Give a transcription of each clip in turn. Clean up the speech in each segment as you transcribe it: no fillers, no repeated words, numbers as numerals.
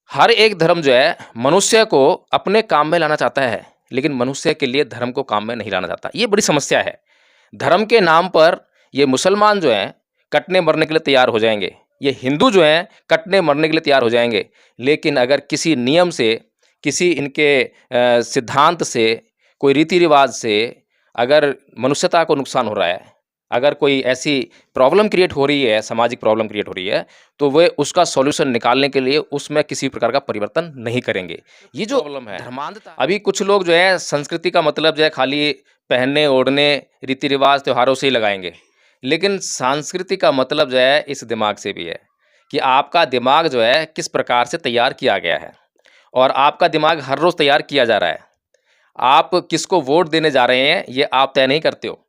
हर एक धर्म जो है मनुष्य को अपने काम में लाना चाहता है, लेकिन मनुष्य के लिए धर्म को काम में नहीं लाना चाहता। ये बड़ी समस्या है। धर्म के नाम पर ये मुसलमान जो हैं कटने मरने के लिए तैयार हो जाएंगे, ये हिंदू जो हैं कटने मरने के लिए तैयार हो जाएंगे। लेकिन अगर किसी नियम से, किसी इनके सिद्धांत से, कोई रीति रिवाज से अगर मनुष्यता को नुकसान हो रहा है, अगर कोई ऐसी प्रॉब्लम क्रिएट हो रही है, सामाजिक प्रॉब्लम क्रिएट हो रही है, तो वे उसका सॉल्यूशन निकालने के लिए उसमें किसी प्रकार का परिवर्तन नहीं करेंगे। ये जो प्रॉब्लम है धर्मांधता, अभी कुछ लोग जो है संस्कृति का मतलब जो है खाली पहनने ओढ़ने, रीति रिवाज त्योहारों से ही लगाएंगे, लेकिन संस्कृति का मतलब जो है इस दिमाग से भी है कि आपका दिमाग जो है किस प्रकार से तैयार किया गया है। और आपका दिमाग हर रोज़ तैयार किया जा रहा है। आप किसको वोट देने जा रहे हैं ये आप तय नहीं करते हो।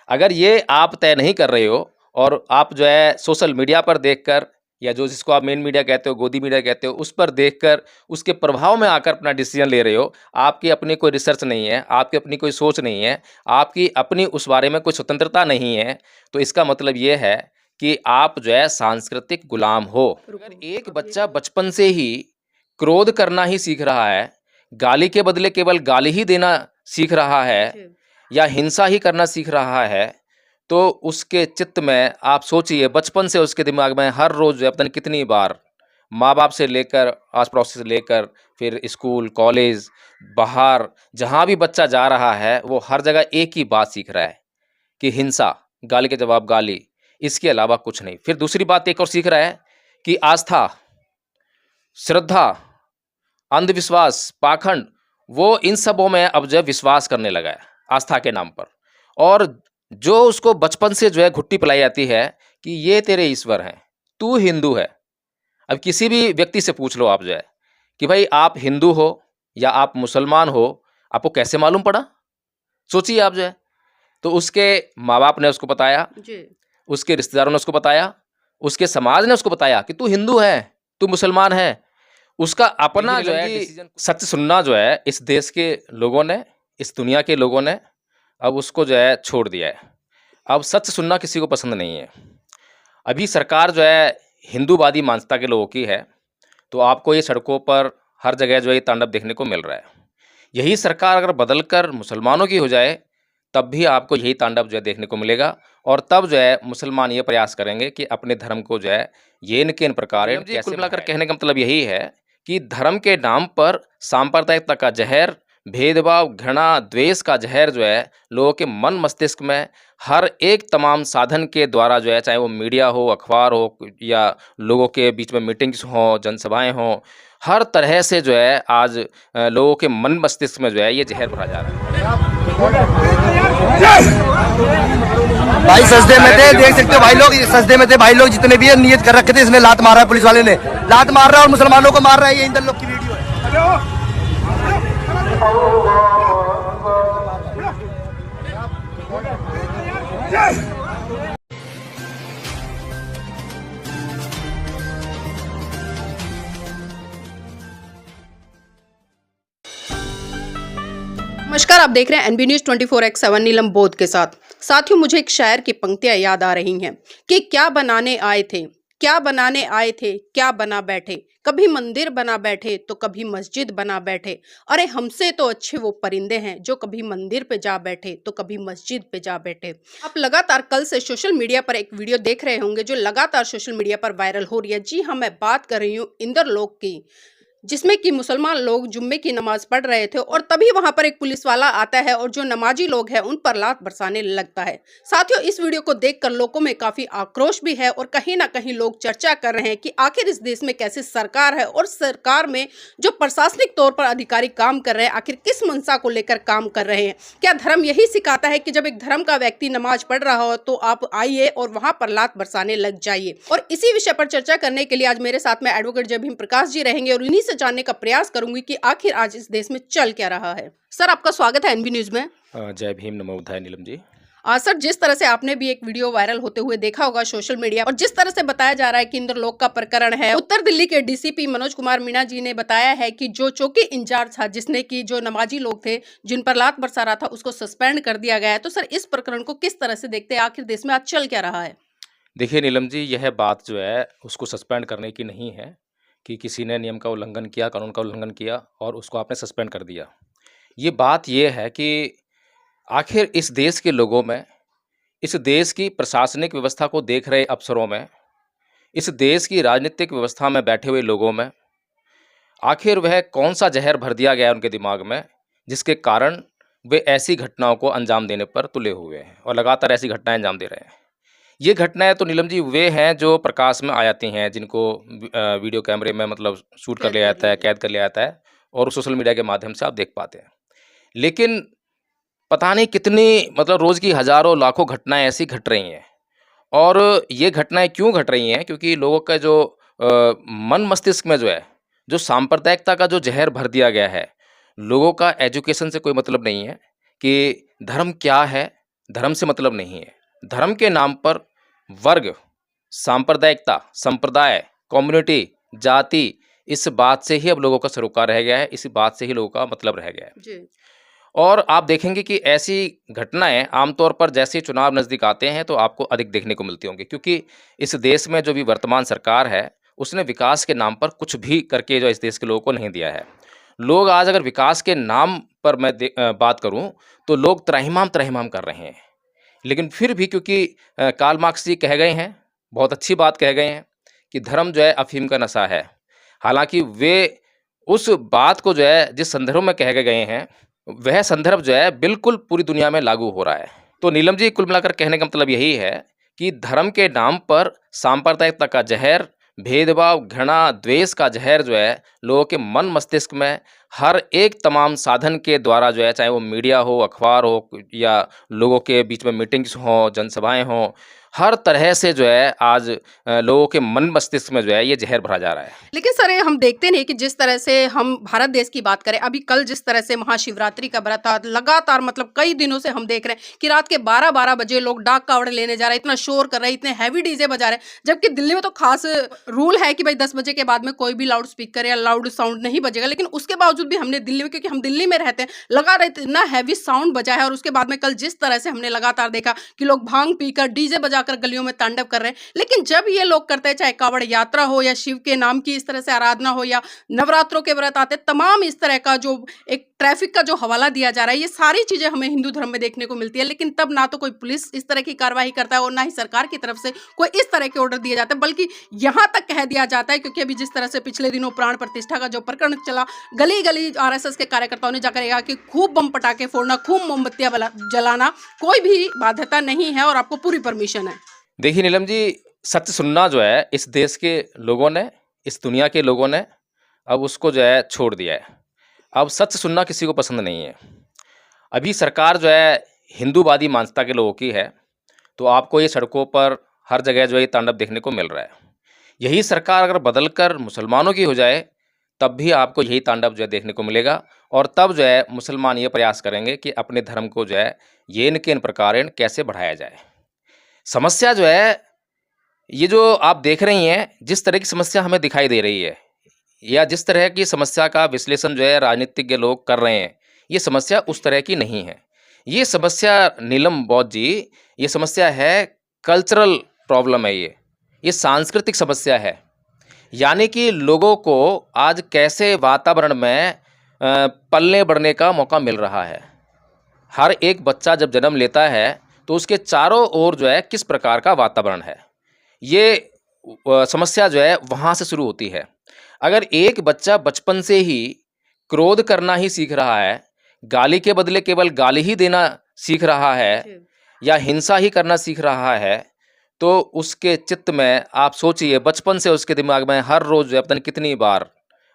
अगर ये आप तय नहीं कर रहे हो और आप जो है सोशल मीडिया पर देखकर, या जो जिसको आप मेन मीडिया कहते हो, गोदी मीडिया कहते हो, उस पर देखकर उसके प्रभाव में आकर अपना डिसीजन ले रहे हो, आपकी अपनी कोई रिसर्च नहीं है, आपकी अपनी कोई सोच नहीं है, आपकी अपनी उस बारे में कोई स्वतंत्रता नहीं है, तो इसका मतलब ये है कि आप जो है सांस्कृतिक गुलाम हो। अगर एक बच्चा बचपन से ही क्रोध करना ही सीख रहा है, गाली के बदले केवल गाली ही देना सीख रहा है, या हिंसा ही करना सीख रहा है, तो उसके चित्त में आप सोचिए बचपन से उसके दिमाग में हर रोज़ जो है पता नहीं कितनी बार माँ बाप से लेकर, आस पड़ोस से लेकर, फिर स्कूल कॉलेज, बाहर जहाँ भी बच्चा जा रहा है वो हर जगह एक ही बात सीख रहा है कि हिंसा, गाली के जवाब गाली, इसके अलावा कुछ नहीं। फिर दूसरी बात एक और सीख रहा है कि आस्था, श्रद्धा, अंधविश्वास, पाखंड, वो इन सबों में अब जो है विश्वास करने लगा है आस्था के नाम पर। और जो उसको बचपन से जो है घुट्टी पिलाई जाती है कि ये तेरे ईश्वर हैं, तू हिंदू है। अब किसी भी व्यक्ति से पूछ लो आप जो है कि भाई आप हिंदू हो या आप मुसलमान हो, आपको कैसे मालूम पड़ा? सोचिए आप जो है। तो उसके माँ बाप ने उसको बताया, उसके रिश्तेदारों ने उसको बताया, उसके समाज ने उसको बताया कि तू हिंदू है, तू मुसलमान है। उसका अपना जो है सच सुनना जो है इस देश के लोगों ने, इस दुनिया के लोगों ने अब उसको जो है छोड़ दिया है। अब सच सुनना किसी को पसंद नहीं है। अभी सरकार जो है हिंदूवादी मानसिकता के लोगों की है, तो आपको ये सड़कों पर हर जगह जो है ये तांडव देखने को मिल रहा है। यही सरकार अगर बदलकर मुसलमानों की हो जाए, तब भी आपको यही तांडव जो है देखने को मिलेगा। और तब जो है मुसलमान ये प्रयास करेंगे कि अपने धर्म को जो है ये न के इन प्रकार कुल मिलाकर कहने का मतलब यही है कि धर्म के नाम पर सांप्रदायिकता का जहर, भेदभाव, घृणा, द्वेष का जहर जो है लोगों के मन मस्तिष्क में हर एक तमाम साधन के द्वारा जो है, चाहे वो मीडिया हो, अखबार हो, या लोगों के बीच में मीटिंग्स हों, जनसभाएं हों, हर तरह से जो है आज लोगों के मन मस्तिष्क में जो है ये जहर भरा जा रहा है। भाई सजदे में थे, देख सकते हो भाई लोग, सजदे में थे भाई लोग जितने भी है, नियत कर रखे थे, इसने लात मारा है, पुलिस वाले ने लात मार रहा है और मुसलमानों को मार रहा है। ये इंदर लोग की वीडियो है। नमस्कार, आप देख रहे हैं एनबी न्यूज 24x7 नीलम बोध के साथ। साथियों, मुझे एक शायर की पंक्तियां याद आ रही हैं कि क्या बनाने आए थे, क्या बनाने आए थे, क्या बना बैठे, कभी मंदिर बना बैठे तो कभी मस्जिद बना बैठे। अरे हमसे तो अच्छे वो परिंदे हैं जो कभी मंदिर पे जा बैठे तो कभी मस्जिद पे जा बैठे। आप लगातार कल से सोशल मीडिया पर एक वीडियो देख रहे होंगे जो लगातार सोशल मीडिया पर वायरल हो रही है। जी हाँ, मैं बात कर रही हूँ इंदरलोक की, जिसमें कि मुसलमान लोग जुम्मे की नमाज पढ़ रहे थे और तभी वहां पर एक पुलिस वाला आता है और जो नमाजी लोग हैं उन पर लात बरसाने लगता है। साथियों, इस वीडियो को देखकर लोगों में काफी आक्रोश भी है और कहीं ना कहीं लोग चर्चा कर रहे हैं कि आखिर इस देश में कैसी सरकार है और सरकार में जो प्रशासनिक तौर पर अधिकारी काम कर रहे हैं आखिर किस मंशा को लेकर काम कर रहे हैं। क्या धर्म यही सिखाता है कि जब एक धर्म का व्यक्ति नमाज पढ़ रहा हो तो आप आइए और वहां पर लात बरसाने लग जाइए। और इसी विषय पर चर्चा करने के लिए आज मेरे साथ में एडवोकेट जय भीम प्रकाश जी रहेंगे और इन्हीं से जानने का प्रयास करूंगी कि आखिर आज इस देश में चल क्या रहा है। सर, आपका स्वागत है एनबी न्यूज में। जय भीम, नमो बुद्धाय नीलम जी। सर, जिस तरह से आपने भी एक वीडियो वायरल होते हुए देखा होगा सोशल मीडिया और जिस तरह से बताया जा रहा है कि इंदरलोक का प्रकरण है, उत्तर दिल्ली के डीसीपी मनोज कुमार मीणा जी ने बताया है कि जो चौकी इंचार्ज था जिसने की जो नमाजी लोग थे जिन पर लात बरसा रहा था उसको सस्पेंड कर दिया गया है। तो सर, इस प्रकरण को किस तरह से देखते हैं, आखिर देश में आज चल क्या रहा है? देखिए नीलम जी, यह बात जो है उसको सस्पेंड करने की नहीं है, कि किसी ने नियम का उल्लंघन किया, कानून का उल्लंघन किया और उसको आपने सस्पेंड कर दिया। ये बात ये है कि आखिर इस देश के लोगों में, इस देश की प्रशासनिक व्यवस्था को देख रहे अफसरों में, इस देश की राजनीतिक व्यवस्था में बैठे हुए लोगों में आखिर वह कौन-सा ज़हर भर दिया गया है उनके दिमाग में, जिसके कारण वे ऐसी घटनाओं को अंजाम देने पर तुले हुए हैं और लगातार ऐसी घटनाएँ अंजाम दे रहे हैं। ये घटनाएँ तो नीलम जी वे हैं जो प्रकाश में आ जाती हैं, जिनको वीडियो कैमरे में मतलब शूट कर कैद लिया कर जाता है, लिया कैद कर लिया जाता है और सोशल मीडिया के माध्यम से आप देख पाते हैं। लेकिन पता नहीं कितनी मतलब रोज़ की हज़ारों लाखों घटनाएँ ऐसी घट रही हैं और ये घटनाएँ क्यों घट रही हैं? क्योंकि लोगों का जो मन मस्तिष्क में जो है, जो सांप्रदायिकता का जो ज़हर भर दिया गया है, लोगों का एजुकेशन से कोई मतलब नहीं है कि धर्म क्या है, धर्म से मतलब नहीं है। धर्म के नाम पर वर्ग, सांप्रदायिकता, संप्रदाय, कम्युनिटी, जाति, इस बात से ही अब लोगों का सरोकार रह गया है, इसी बात से ही लोगों का मतलब रह गया है। जी। और आप देखेंगे कि ऐसी घटनाएँ आमतौर पर जैसे ही चुनाव नज़दीक आते हैं तो आपको अधिक देखने को मिलती होंगी क्योंकि इस देश में जो भी वर्तमान सरकार है, उसने विकास के नाम पर कुछ भी करके जो इस देश के लोगों को नहीं दिया है। लोग आज अगर विकास के नाम पर मैं बात करूँ तो लोग त्राहिमाम कर रहे हैं। लेकिन फिर भी क्योंकि कार्ल मार्क्स जी कह गए हैं, बहुत अच्छी बात कह गए हैं कि धर्म जो है अफ़ीम का नशा है। हालाँकि वे उस बात को जो है जिस संदर्भ में कह के गए हैं, वह संदर्भ जो है बिल्कुल पूरी दुनिया में लागू हो रहा है। तो नीलम जी कुल मिलाकर कहने का मतलब यही है कि धर्म के नाम पर सांप्रदायिकता का ज़हर, भेदभाव, घृणा, द्वेष का ज़हर जो है लोगों के मन मस्तिष्क में हर एक तमाम साधन के द्वारा जो है, चाहे वो मीडिया हो, अखबार हो या लोगों के बीच में मीटिंग्स हों, जनसभाएँ हों, हर तरह से जो है आज लोगों के मन मस्तिष्क में जो है ये ज़हर भरा जा रहा है। लेकिन सर ये हम देखते नहीं कि जिस तरह से हम भारत देश की बात करें, अभी कल जिस तरह से महाशिवरात्रि का व्रत था, लगातार मतलब कई दिनों से हम देख रहे हैं कि रात के 12-12 बजे लोग डाक कावड़ लेने जा रहे हैं, इतना शोर कर रहे हैं, इतने हैवी डीजे बजा रहे हैं, जबकि दिल्ली में तो खास रूल है कि भाई 10 बजे के बाद में कोई भी लाउड स्पीकर या लाउड साउंड नहीं बजेगा। लेकिन उसके बावजूद भी हमने दिल्ली में, क्योंकि हम दिल्ली में रहते हैं, लगातार इतना हैवी साउंड बजा है और उसके बाद में कल जिस तरह से हमने लगातार देखा कि लोग भांग पीकर डीजे बजाकर गलियों में तांडव कर रहे हैं। लेकिन जब ये लोग करते हैं, चाहे कावड़ यात्रा हो या शिव के नाम की इस तरह से आराधना हो या नवरात्रों के व्रत आते, तमाम इस तरह का जो एक ट्रैफिक का जो हवाला दिया जा रहा है, ये सारी चीजें हमें हिंदू धर्म में देखने को मिलती है। लेकिन तब ना तो कोई पुलिस इस तरह की कार्रवाई करता है और ना ही सरकार की तरफ से कोई इस तरह के ऑर्डर दिए जाते हैं, बल्कि यहां तक कह दिया जाता है, क्योंकि अभी जिस तरह से पिछले दिनों प्राण प्रतिष्ठा का जो प्रकरण चला, गली गली आरएसएस के कार्यकर्ताओं ने जाकर कहा कि खूब बम पटाखे फोड़ना, खूब मोमबत्तियां जलाना, कोई भी बाध्यता नहीं है और आपको पूरी परमिशन है। देखिए नीलम जी, सत्य सुनना जो है इस देश के लोगों ने, इस दुनिया के लोगों ने अब उसको जो है छोड़ दिया है। अब सत्य सुनना किसी को पसंद नहीं है। अभी सरकार जो है हिंदूवादी मानसिकता के लोगों की है, तो आपको ये सड़कों पर हर जगह जो है ये तांडव देखने को मिल रहा है। यही सरकार अगर बदलकर मुसलमानों की हो जाए, तब भी आपको यही तांडव जो है देखने को मिलेगा और तब जो है मुसलमान ये प्रयास करेंगे कि अपने धर्म को जो है ये इन के इन प्रकारेण कैसे बढ़ाया जाए। समस्या जो है, ये जो आप देख रही हैं, जिस तरह की समस्या हमें दिखाई दे रही है या जिस तरह की समस्या का विश्लेषण जो है राजनीतिज्ञ लोग कर रहे हैं, ये समस्या उस तरह की नहीं है। ये समस्या नीलम बौद्ध जी, ये समस्या है कल्चरल प्रॉब्लम है ये सांस्कृतिक समस्या है। यानी कि लोगों को आज कैसे वातावरण में पलने-बढ़ने का मौका मिल रहा है। हर एक बच्चा जब जन्म लेता है, तो उसके चारों ओर जो है किस प्रकार का वातावरण है, ये समस्या जो है वहाँ से शुरू होती है। अगर एक बच्चा बचपन से ही क्रोध करना ही सीख रहा है, गाली के बदले केवल गाली ही देना सीख रहा है या हिंसा ही करना सीख रहा है, तो उसके चित्त में आप सोचिए बचपन से उसके दिमाग में हर रोज़ जो है पता नहीं कितनी बार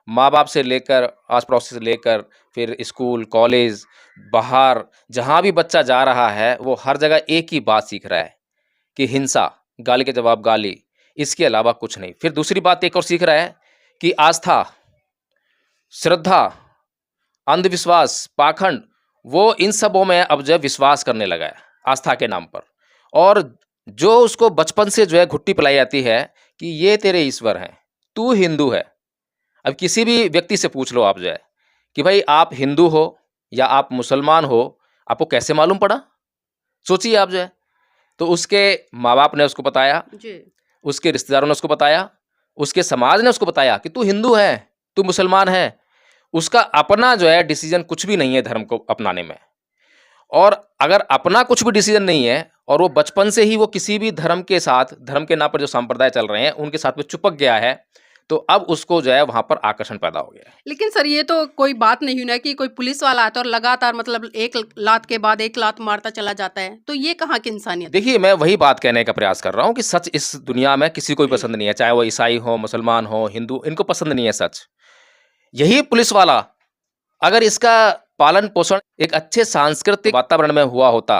माँ बाप से लेकर, आस पड़ोस से लेकर, फिर स्कूल, कॉलेज, बाहर जहाँ भी बच्चा जा रहा है, वो हर जगह एक ही बात सीख रहा है कि हिंसा, गाली के जवाब गाली, इसके अलावा कुछ नहीं। फिर दूसरी बात एक और सीख रहा है कि आस्था, श्रद्धा, अंधविश्वास, पाखंड, वो इन सबों में अब जो विश्वास करने लगा है आस्था के नाम पर। और जो उसको बचपन से जो है घुट्टी पिलाई जाती है कि ये तेरे ईश्वर हैं, तू हिंदू है। अब किसी भी व्यक्ति से पूछ लो आप जो है कि भाई आप हिंदू हो या आप मुसलमान हो, आपको कैसे मालूम पड़ा? सोचिए आप जो है। तो उसके माँ बाप ने उसको बताया, जी। उसके रिश्तेदारों ने उसको बताया, उसके समाज ने उसको बताया कि तू हिंदू है, तू मुसलमान है, उसका अपना जो है डिसीजन कुछ भी नहीं है धर्म को अपनाने में। और अगर अपना कुछ भी डिसीजन नहीं है और वो बचपन से ही वो किसी भी धर्म के साथ, धर्म के नाम पर जो संप्रदाय चल रहे हैं उनके साथ में चिपक गया है, तो अब उसको जो है वहां पर आकर्षण पैदा हो गया है। लेकिन सर ये तो कोई बात नहीं हुई ना कि कोई पुलिस वाला आता है और लगातार मतलब एक लात के बाद एक लात मारता चला जाता है, तो ये कहाँ की इंसानियत? देखिए, मैं वही बात कहने का प्रयास कर रहा हूँ कि सच इस दुनिया में किसी को भी पसंद नहीं है, चाहे वो ईसाई हो, मुसलमान हो, हिंदू, इनको पसंद नहीं है सच। यही पुलिस वाला अगर इसका पालन पोषण एक अच्छे सांस्कृतिक वातावरण में हुआ होता,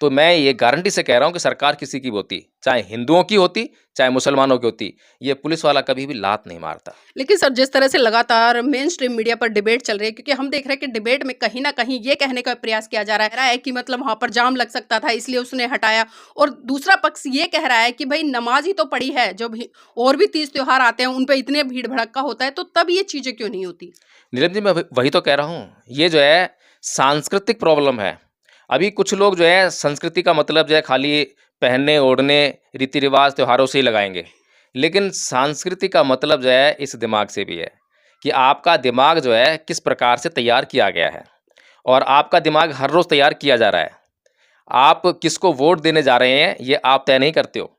तो मैं ये गारंटी से कह रहा हूं कि सरकार किसी की भी होती, चाहे हिंदुओं की होती, चाहे मुसलमानों की होती, ये पुलिस वाला कभी भी लात नहीं मारता। लेकिन सर जिस तरह से लगातार मेन स्ट्रीम मीडिया पर डिबेट चल रही है, क्योंकि हम देख रहे हैं कि डिबेट में कहीं ना कहीं ये कहने का प्रयास किया जा रहा है कि मतलब वहां पर जाम लग सकता था इसलिए उसने हटाया, और दूसरा पक्ष ये कह रहा है कि भाई नमाज ही तो पढ़ी है, जब और भी तीज त्योहार आते हैं उन पर इतने भीड़ भड़क्का होता है, तो तब ये चीजें क्यों नहीं होती? नीलम जी, मैं वही तो कह रहा हूँ, ये जो है सांस्कृतिक प्रॉब्लम है। अभी कुछ लोग जो है संस्कृति का मतलब जो है खाली पहनने ओढ़ने रीति रिवाज त्योहारों से ही लगाएंगे, लेकिन संस्कृति का मतलब जो है इस दिमाग से भी है कि आपका दिमाग जो है किस प्रकार से तैयार किया गया है, और आपका दिमाग हर रोज़ तैयार किया जा रहा है। आप किसको वोट देने जा रहे हैं ये आप तय नहीं करते हो।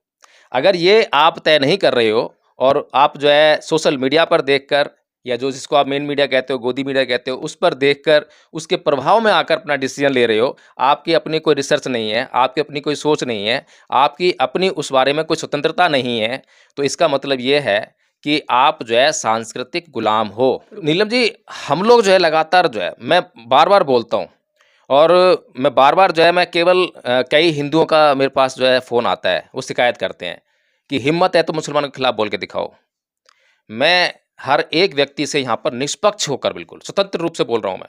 अगर ये आप तय नहीं कर रहे हो और आप जो है सोशल मीडिया पर देखकर, या जो जिसको आप मेन मीडिया कहते हो, गोदी मीडिया कहते हो, उस पर देखकर उसके प्रभाव में आकर अपना डिसीजन ले रहे हो, आपकी अपनी कोई रिसर्च नहीं है, आपकी अपनी कोई सोच नहीं है, आपकी अपनी उस बारे में कोई स्वतंत्रता नहीं है, तो इसका मतलब ये है कि आप जो है सांस्कृतिक गुलाम हो। नीलम जी, हम लोग जो है लगातार जो है, मैं बार बार बोलता हूँ और मैं बार बार जो है, मैं केवल कई हिंदुओं का मेरे पास जो है फ़ोन आता है, वो शिकायत करते हैं कि हिम्मत है तो मुसलमानों के खिलाफ बोल के दिखाओ। मैं हर एक व्यक्ति से यहाँ पर निष्पक्ष होकर, बिल्कुल स्वतंत्र रूप से बोल रहा हूँ।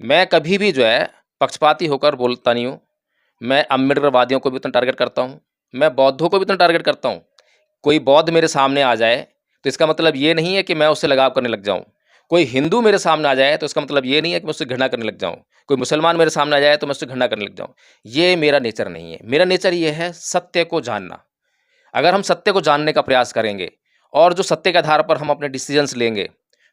मैं कभी भी जो है पक्षपाती होकर बोलता नहीं हूँ। मैं अम्बेडकरवादियों को भी उतना टारगेट करता हूँ, मैं बौद्धों को भी उतना टारगेट करता हूँ। कोई बौद्ध मेरे सामने आ जाए तो इसका मतलब ये नहीं है कि मैं उससे लगाव करने लग जाऊँ। कोई हिंदू मेरे सामने आ जाए तो इसका मतलब ये नहीं है कि मैं उससे घृणा करने लग जाऊँ। कोई मुसलमान मेरे सामने आ जाए तो मैं उससे घृणा करने लग जाऊँ। ये मेरा नेचर नहीं है। मेरा नेचर ये है सत्य को जानना। अगर हम सत्य को जानने का प्रयास करेंगे और जो सत्य के आधार पर हम अपने डिसीजंस लेंगे,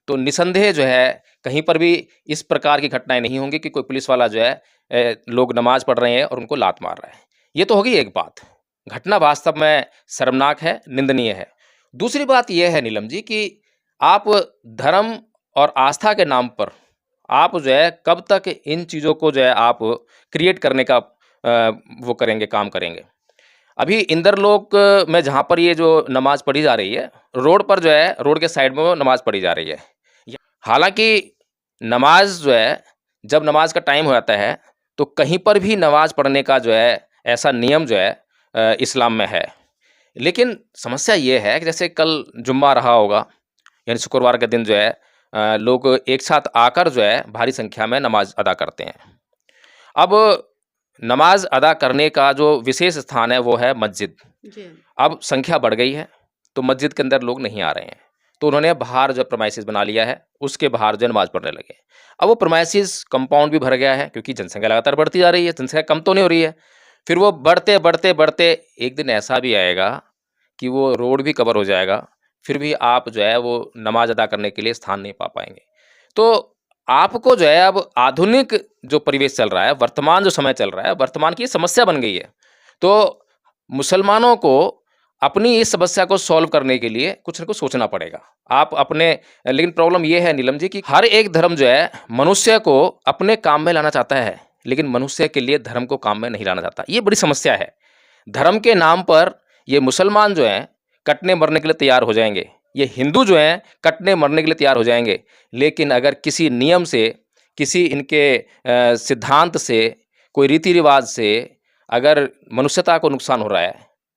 तो निसंदेह जो है कहीं पर भी इस प्रकार की घटनाएं नहीं होंगी कि कोई पुलिस वाला जो है लोग नमाज पढ़ रहे हैं और उनको लात मार रहा है। ये तो होगी एक बात। घटना वास्तव में शर्मनाक है, निंदनीय है। दूसरी बात यह है नीलम जी कि आप धर्म और आस्था के नाम पर आप जो है कब तक इन चीज़ों को जो है आप क्रिएट करने का वो करेंगे, काम करेंगे। अभी इंदरलोक में जहाँ पर ये जो नमाज पढ़ी जा रही है, रोड पर जो है, रोड के साइड में वो नमाज पढ़ी जा रही है। हालांकि नमाज जो है, जब नमाज का टाइम हो जाता है तो कहीं पर भी नमाज पढ़ने का जो है ऐसा नियम जो है इस्लाम में है। लेकिन समस्या ये है कि जैसे कल जुम्मा रहा होगा, यानी शुक्रवार के दिन जो है लोग एक साथ आकर जो है भारी संख्या में नमाज अदा करते हैं। अब नमाज अदा करने का जो विशेष स्थान है वो है मस्जिद। अब संख्या बढ़ गई है तो मस्जिद के अंदर लोग नहीं आ रहे हैं, तो उन्होंने बाहर जो प्रेमाइसेस बना लिया है, उसके बाहर जो नमाज पढ़ने लगे। अब वो प्रेमाइसेस कंपाउंड भी भर गया है क्योंकि जनसंख्या लगातार बढ़ती जा रही है, जनसंख्या कम तो नहीं हो रही है। फिर वो बढ़ते बढ़ते बढ़ते एक दिन ऐसा भी आएगा कि वो रोड भी कवर हो जाएगा, फिर भी आप जो है वो नमाज अदा करने के लिए स्थान नहीं पा पाएंगे। तो आपको जो है अब आधुनिक जो परिवेश चल रहा है, वर्तमान जो समय चल रहा है, वर्तमान की समस्या बन गई है। तो मुसलमानों को अपनी इस समस्या को सॉल्व करने के लिए कुछ न कुछ सोचना पड़ेगा। आप अपने, लेकिन प्रॉब्लम ये है नीलम जी कि हर एक धर्म जो है मनुष्य को अपने काम में लाना चाहता है, लेकिन मनुष्य के लिए धर्म को काम में नहीं लाना चाहता। ये बड़ी समस्या है। धर्म के नाम पर ये मुसलमान जो हैं कटने मरने के लिए तैयार हो जाएंगे, ये हिंदू जो हैं कटने मरने के लिए तैयार हो जाएंगे, लेकिन अगर किसी नियम से, किसी इनके सिद्धांत से, कोई रीति रिवाज से अगर मनुष्यता को नुकसान हो रहा है,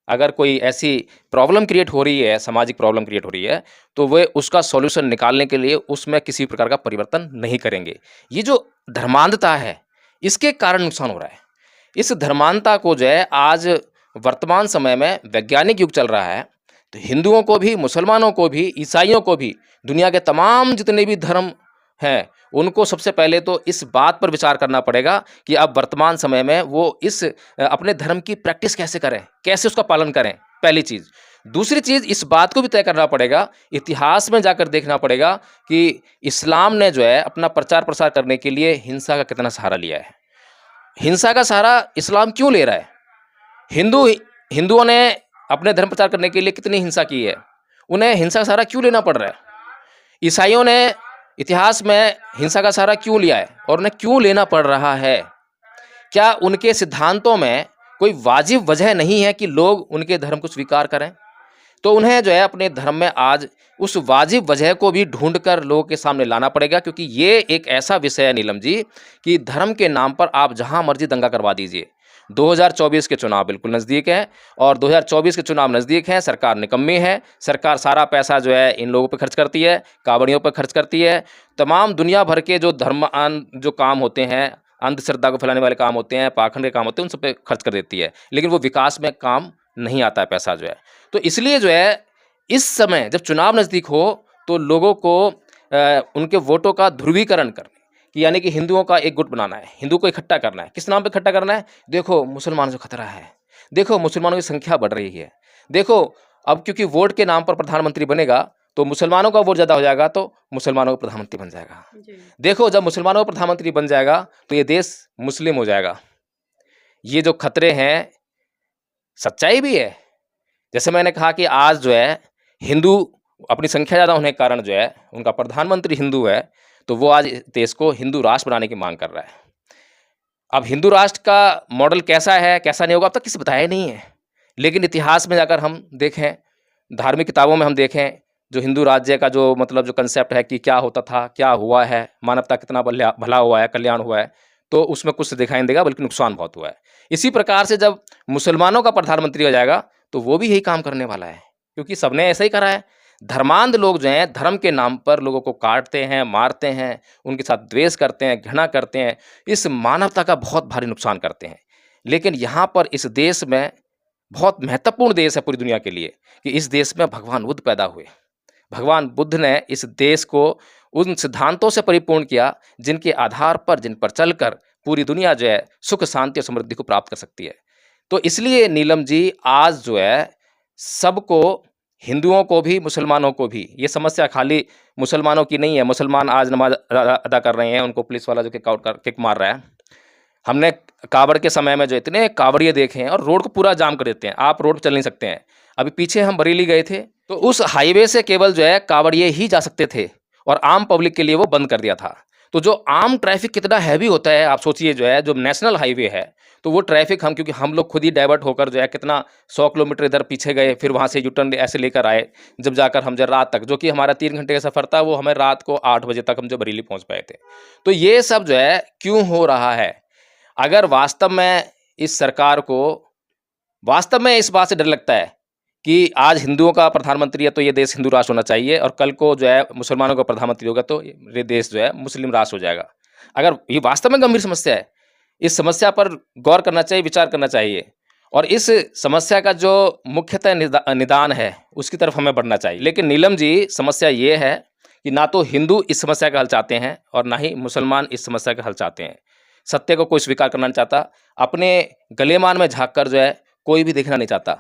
अगर कोई ऐसी प्रॉब्लम क्रिएट हो रही है, सामाजिक प्रॉब्लम क्रिएट हो रही है, तो वे उसका सॉल्यूशन निकालने के लिए उसमें किसी प्रकार का परिवर्तन नहीं करेंगे। ये जो धर्मांधता है, इसके कारण नुकसान हो रहा है। इस धर्मांधता को जो है आज वर्तमान समय में वैज्ञानिक युग चल रहा है, तो हिंदुओं को भी, मुसलमानों को भी, ईसाइयों को भी, दुनिया के तमाम जितने भी धर्म हैं, उनको सबसे पहले तो इस बात पर विचार करना पड़ेगा कि अब वर्तमान समय में वो इस अपने धर्म की प्रैक्टिस कैसे करें, कैसे उसका पालन करें, पहली चीज़। दूसरी चीज़ इस बात को भी तय करना पड़ेगा, इतिहास में जाकर देखना पड़ेगा कि इस्लाम ने जो है अपना प्रचार प्रसार करने के लिए हिंसा का कितना सहारा लिया है। हिंसा का सहारा इस्लाम क्यों ले रहा है? हिंदुओं ने अपने धर्म प्रचार करने के लिए कितनी हिंसा की है, उन्हें हिंसा का सहारा क्यों लेना पड़ रहा है? ईसाइयों ने इतिहास में हिंसा का सहारा क्यों लिया है और उन्हें क्यों लेना पड़ रहा है? क्या उनके सिद्धांतों में कोई वाजिब वजह नहीं है कि लोग उनके धर्म को स्वीकार करें? तो उन्हें जो है अपने धर्म में आज उस वाजिब वजह को भी ढूंढ कर लोगों के सामने लाना पड़ेगा, क्योंकि ये एक ऐसा विषय है नीलम जी कि धर्म के नाम पर आप जहां मर्जी दंगा करवा दीजिए। 2024 के चुनाव बिल्कुल नज़दीक है और 2024 के चुनाव नज़दीक हैं, सरकार निकम्मी है, सरकार सारा पैसा जो है इन लोगों पे खर्च करती है, कांवड़ियों पे खर्च करती है, तमाम दुनिया भर के जो जो काम होते हैं, अंधश्रद्धा को फैलाने वाले काम होते हैं, पाखंड के काम होते हैं, उन सब पे खर्च कर देती है, लेकिन वो विकास में काम नहीं आता है पैसा जो है। तो इसलिए जो है इस समय जब चुनाव नज़दीक हो तो लोगों को उनके वोटों का ध्रुवीकरण करने कि यानी कि हिंदुओं का एक गुट बनाना है, हिंदू को इकट्ठा करना है। किस नाम पे इकट्ठा करना है? देखो मुसलमानों से खतरा है, देखो मुसलमानों की संख्या बढ़ रही है, देखो अब क्योंकि वोट के नाम पर प्रधानमंत्री बनेगा तो मुसलमानों का वोट ज़्यादा हो जाएगा तो मुसलमानों का प्रधानमंत्री बन जाएगा। देखो जब मुसलमानों का प्रधानमंत्री बन जाएगा तो ये देश मुस्लिम हो जाएगा। ये जो खतरे हैं सच्चाई भी है। जैसे मैंने कहा कि आज जो है हिंदू अपनी संख्या ज़्यादा होने के कारण जो है उनका प्रधानमंत्री हिंदू है, तो वो आज देश को हिंदू राष्ट्र बनाने की मांग कर रहा है। अब हिंदू राष्ट्र का मॉडल कैसा है कैसा नहीं होगा अब तक किसी बताया नहीं है, लेकिन इतिहास में जाकर हम देखें, धार्मिक किताबों में हम देखें, जो हिंदू राज्य का जो मतलब जो कंसेप्ट है कि क्या होता था, क्या हुआ है, मानवता कितना भला हुआ है, कल्याण हुआ है, तो उसमें कुछ दिखाई नहीं देगा बल्कि नुकसान बहुत हुआ है। इसी प्रकार से जब मुसलमानों का प्रधानमंत्री हो जाएगा तो वो भी यही काम करने वाला है, क्योंकि सबने ऐसा ही करा है। धर्मांध लोग जो हैं धर्म के नाम पर लोगों को काटते हैं, मारते हैं, उनके साथ द्वेष करते हैं, घृणा करते हैं, इस मानवता का बहुत भारी नुकसान करते हैं। लेकिन यहाँ पर इस देश में बहुत महत्वपूर्ण देश है पूरी दुनिया के लिए कि इस देश में भगवान बुद्ध पैदा हुए। भगवान बुद्ध ने इस देश को उन सिद्धांतों से परिपूर्ण किया जिनके आधार पर, जिन पर चलकर पूरी दुनिया जो है सुख, शांति और समृद्धि को प्राप्त कर सकती है। तो इसलिए नीलम जी आज जो है सबको, हिंदुओं को भी मुसलमानों को भी, ये समस्या खाली मुसलमानों की नहीं है। मुसलमान आज नमाज अदा कर रहे हैं, उनको पुलिस वाला जो किक मार रहा है। हमने कावड़ के समय में जो इतने कावड़िए देखे हैं और रोड को पूरा जाम कर देते हैं, आप रोड पर चल नहीं सकते हैं। अभी पीछे हम बरेली गए थे तो उस हाईवे से केवल जो है कावड़िए ही जा सकते थे और आम पब्लिक के लिए वो बंद कर दिया था। तो जो आम ट्रैफिक कितना हैवी होता है आप सोचिए, जो है जो नेशनल हाईवे है तो वो ट्रैफिक क्योंकि हम लोग खुद ही डाइवर्ट होकर जो है कितना 100 किलोमीटर इधर पीछे गए, फिर वहाँ से यूटर्न ऐसे लेकर आए, जब जाकर हम जब रात तक, जो कि हमारा 3 घंटे का सफ़र था, वो हमें रात को 8 बजे तक हम जो बरेली पहुँच पाए थे। तो ये सब जो है क्यों हो रहा है? अगर वास्तव में इस सरकार को वास्तव में इस बात से डर लगता है कि आज हिंदुओं का प्रधानमंत्री है तो ये देश हिंदू राष्ट्र होना चाहिए और कल को जो है मुसलमानों का प्रधानमंत्री होगा तो ये देश जो है मुस्लिम राष्ट्र हो जाएगा, अगर ये वास्तव में गंभीर समस्या है, इस समस्या पर गौर करना चाहिए, विचार करना चाहिए और इस समस्या का जो मुख्यतः निदान है उसकी तरफ हमें बढ़ना चाहिए। लेकिन नीलम जी समस्या ये है कि ना तो हिंदू इस समस्या का हल चाहते हैं और ना ही मुसलमान इस समस्या का हल चाहते हैं। सत्य को कोई स्वीकार करना नहीं चाहता, अपने गलेमान में झाँक कर जो है कोई भी देखना नहीं चाहता।